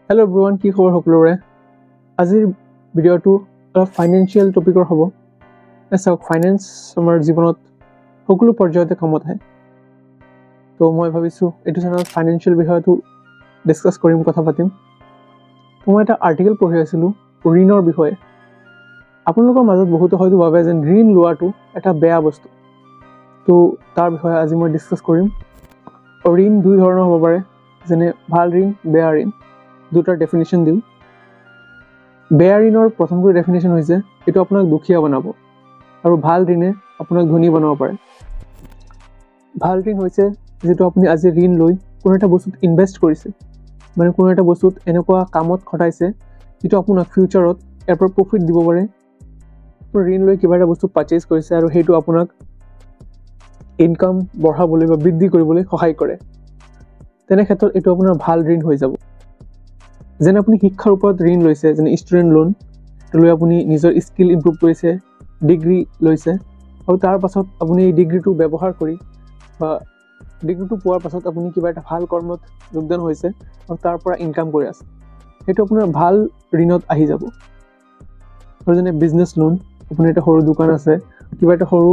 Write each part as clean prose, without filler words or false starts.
Hello everyone, কি খবৰ সকলোৰে? আজিৰ ভিডিঅ'টো ফাইনেন্সিয়েল টপিকৰ হ'ব। চাওক, ফাইনেন্স আমাৰ জীৱনত সকলো পৰ্যায়তে কামত আহে। তো মই ভাবিছোঁ এইটো চেনেলত ফাইনেন্সিয়েল বিষয়টো ডিছকাছ কৰিম, কথা পাতিম। তো মই এটা আৰ্টিকেল পঢ়ি আছিলোঁ ঋণৰ বিষয়ে। আপোনালোকৰ মাজত বহুতে হয়তো ভাবে যে ঋণ লোৱাটো এটা বেয়া বস্তু। তো তাৰ বিষয়ে আজি মই ডিছকাছ কৰিম। ঋণ দুই ধৰণৰ হ'ব পাৰে, যেনে ভাল ঋণ, বেয়া ঋণ। দুটাৰ ডেফিনেশ্যন দিওঁ। বেয়া ঋণৰ প্ৰথমটো ডেফিনেশ্যন হৈছে এইটো আপোনাক দুখীয়া বনাব, আৰু ভাল ঋণে আপোনাক ধনী বনাব পাৰে। ভাল ঋণ হৈছে যিটো আপুনি আজি ঋণ লৈ কোনো এটা বস্তুত ইনভেষ্ট কৰিছে, মানে কোনো এটা বস্তুত এনেকুৱা কামত খটাইছে যিটো আপোনাক ফিউচাৰত ইয়াৰ পৰা প্ৰফিট দিব পাৰে। ঋণ লৈ কিবা এটা বস্তু পাৰ্চেজ কৰিছে আৰু সেইটো আপোনাক ইনকাম বঢ়াবলৈ বা বৃদ্ধি কৰিবলৈ সহায় কৰে। তেনে ক্ষেত্ৰত এইটো আপোনাৰ ভাল ঋণ হৈ যাব। যেনে আপুনি শিক্ষাৰ ওপৰত ঋণ লৈছে, যেনে ষ্টুডেণ্ট লোন লৈ আপুনি নিজৰ স্কিল ইম্প্ৰুভ কৰিছে, ডিগ্ৰী লৈছে, আৰু তাৰ পাছত আপুনি এই ডিগ্ৰীটো ব্যৱহাৰ কৰি বা ডিগ্ৰীটো পোৱাৰ পাছত আপুনি কিবা এটা ভাল কৰ্মত যোগদান হৈছে আৰু তাৰ পৰা ইনকাম কৰি আছে, সেইটো আপোনাৰ ভাল ঋণত আহি যাব। আৰু যেনে বিজনেছ লোন, আপোনাৰ এটা সৰু দোকান আছে, কিবা এটা সৰু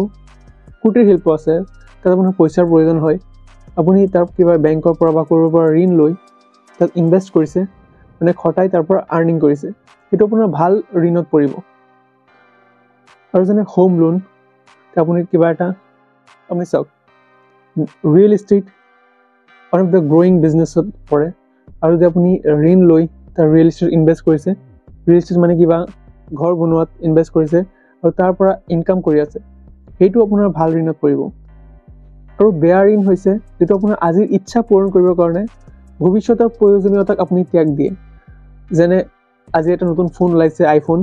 কুটিৰ শিল্প আছে, তাত আপোনাৰ পইচাৰ প্ৰয়োজন হয়, আপুনি তাৰ কিবা বেংকৰ পৰা বা ক'ৰবাৰ পৰা ঋণ লৈ তাত ইনভেষ্ট কৰিছে, মানে খটাই তাৰ পৰা আৰ্নিং কৰিছে, সেইটো আপোনাৰ ভাল ঋণত পৰিব। আৰু যেনে হোম লোন, আপুনি কিবা এটা, আপুনি চাওক, real estate one of the growing বিজনেছত পৰে, আৰু যদি আপুনি ঋণ লৈ তাৰ ৰিয়েল ইষ্টেট ইনভেষ্ট কৰিছে, ৰিয়েল ইষ্টেট মানে কিবা ঘৰ বনোৱাত ইনভেষ্ট কৰিছে আৰু তাৰ পৰা ইনকাম কৰি আছে, সেইটো আপোনাৰ ভাল ঋণত পৰিব। আৰু বেয়া ঋণ হৈছে যিটো আপোনাৰ আজিৰ ইচ্ছা পূৰণ কৰিবৰ কাৰণে ভৱিষ্যতৰ প্ৰয়োজনীয়তাক আপুনি ত্যাগ দিয়ে। যেনে আজি এটা নতুন ফোন ওলাইছে, আইফোন,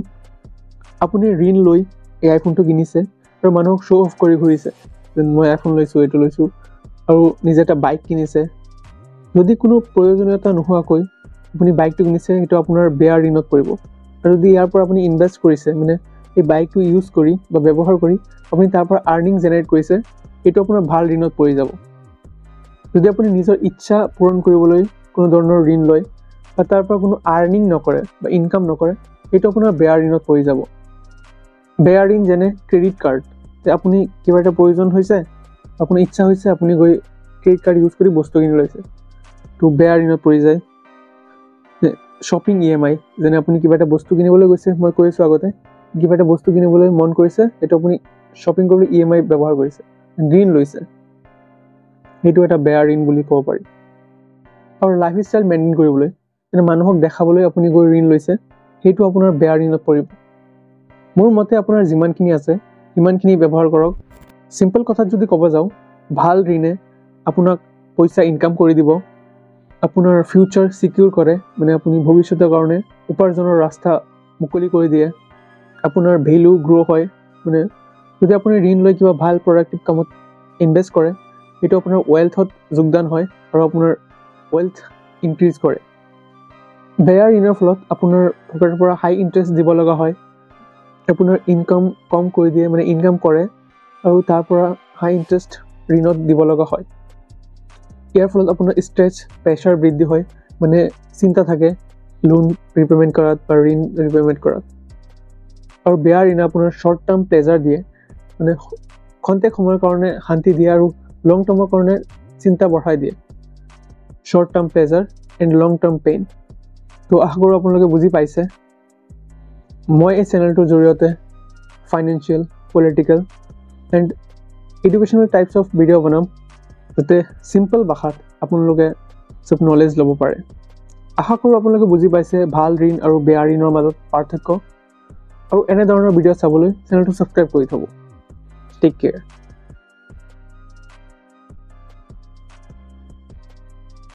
আপুনি ঋণ লৈ এই আইফোনটো কিনিছে আৰু মানুহক শ্ব' অফ কৰি ঘূৰিছে যেন মই আইফোন লৈছোঁ, এইটো লৈছোঁ, আৰু নিজে এটা বাইক কিনিছে। যদি কোনো প্ৰয়োজনীয়তা নোহোৱাকৈ আপুনি বাইকটো কিনিছে, সেইটো আপোনাৰ বেয়া ঋণত পৰিব। আৰু যদি ইয়াৰ পৰা আপুনি ইনভেষ্ট কৰিছে, মানে এই বাইকটো ইউজ কৰি বা ব্যৱহাৰ কৰি আপুনি তাৰ পৰা আৰ্নিং জেনেৰেট কৰিছে, সেইটো আপোনাৰ ভাল ঋণত পৰি যাব। যদি আপুনি নিজৰ ইচ্ছা পূৰণ কৰিবলৈ কোনো ধৰণৰ ঋণ লয় বা তাৰ পৰা কোনো আৰ্নিং নকৰে বা ইনকাম নকৰে, সেইটো আপোনাৰ বেয়া ঋণত পৰি যাব। বেয়া ঋণ যেনে ক্ৰেডিট কাৰ্ড, যে আপুনি কিবা এটা প্ৰয়োজন হৈছে, আপোনাৰ ইচ্ছা হৈছে, আপুনি গৈ ক্ৰেডিট কাৰ্ড ইউজ কৰি বস্তু কিনি লৈছে, তো বেয়া ঋণত পৰি যায়। শ্বপিং EMI, যেনে আপুনি কিবা এটা বস্তু কিনিবলৈ গৈছে, মই কৈ আছোঁ আগতে, কিবা এটা বস্তু কিনিবলৈ মন কৰিছে, সেইটো আপুনি শ্বপিং কৰিবলৈ EMI ব্যৱহাৰ কৰিছে, ঋণ লৈছে, সেইটো এটা বেয়া ঋণ বুলি ক'ব পাৰি। আৰু লাইফষ্টাইল মেইনটেইন কৰিবলৈ, যেনে মানুহক দেখাবলৈ আপুনি গৈ ঋণ লৈছে, সেইটো আপোনাৰ বেয়া ঋণত পৰিব। মোৰ মতে আপোনাৰ যিমানখিনি আছে সিমানখিনি ব্যৱহাৰ কৰক। চিম্পল কথাত যদি ক'ব যাওঁ, ভাল ঋণে আপোনাক পইচা ইনকাম কৰি দিব, আপোনাৰ ফিউচাৰ চিকিউৰ কৰে, মানে আপুনি ভৱিষ্যতৰ কাৰণে উপাৰ্জনৰ ৰাস্তা মুকলি কৰি দিয়ে, আপোনাৰ ভেলু গ্ৰ' হয়। মানে যদি আপুনি ঋণ লৈ কিবা ভাল প্ৰডাক্টিভ কামত ইনভেষ্ট কৰে, সেইটো আপোনাৰ ৱেল্থত যোগদান হয় আৰু আপোনাৰ ৱেল্থ ইনক্ৰিজ কৰে। বেয়া ঋণৰ ফলত আপোনাৰ পকেটৰ পৰা হাই ইণ্টাৰেষ্ট দিব লগা হয়, আপোনাৰ ইনকাম কম কৰি দিয়ে, মানে ইনকাম কৰে আৰু তাৰ পৰা হাই ইণ্টাৰেষ্ট ঋণত দিব লগা হয়। ইয়াৰ ফলত আপোনাৰ ষ্ট্ৰেছ, প্ৰেছাৰ বৃদ্ধি হয়, মানে চিন্তা থাকে লোন ৰিপে'মেণ্ট কৰাত বা ঋণ ৰিপে'মেণ্ট কৰাত। আৰু বেয়া ঋণে আপোনাৰ শ্বৰ্ট টাৰ্ম প্লেজাৰ দিয়ে, মানে খন্তেক সময়ৰ কাৰণে শান্তি দিয়ে আৰু লং টাৰ্মৰ কাৰণে চিন্তা বঢ়াই দিয়ে। Short term pleasure and long term pain. তো আশা কৰোঁ আপোনালোকে বুজি পাইছে। মই এই চেনেলটোৰ জৰিয়তে financial, political and educational types of video' বনাম, যাতে চিম্পল ভাষাত আপোনালোকে চব নলেজ ল'ব পাৰে। আশা কৰোঁ আপোনালোকে বুজি পাইছে ভাল ঋণ আৰু বেয়া ঋণৰ মাজত পাৰ্থক্য। আৰু এনেধৰণৰ ভিডিঅ' চাবলৈ চেনেলটো ছাবস্ক্ৰাইব কৰি থ'ব। Take care.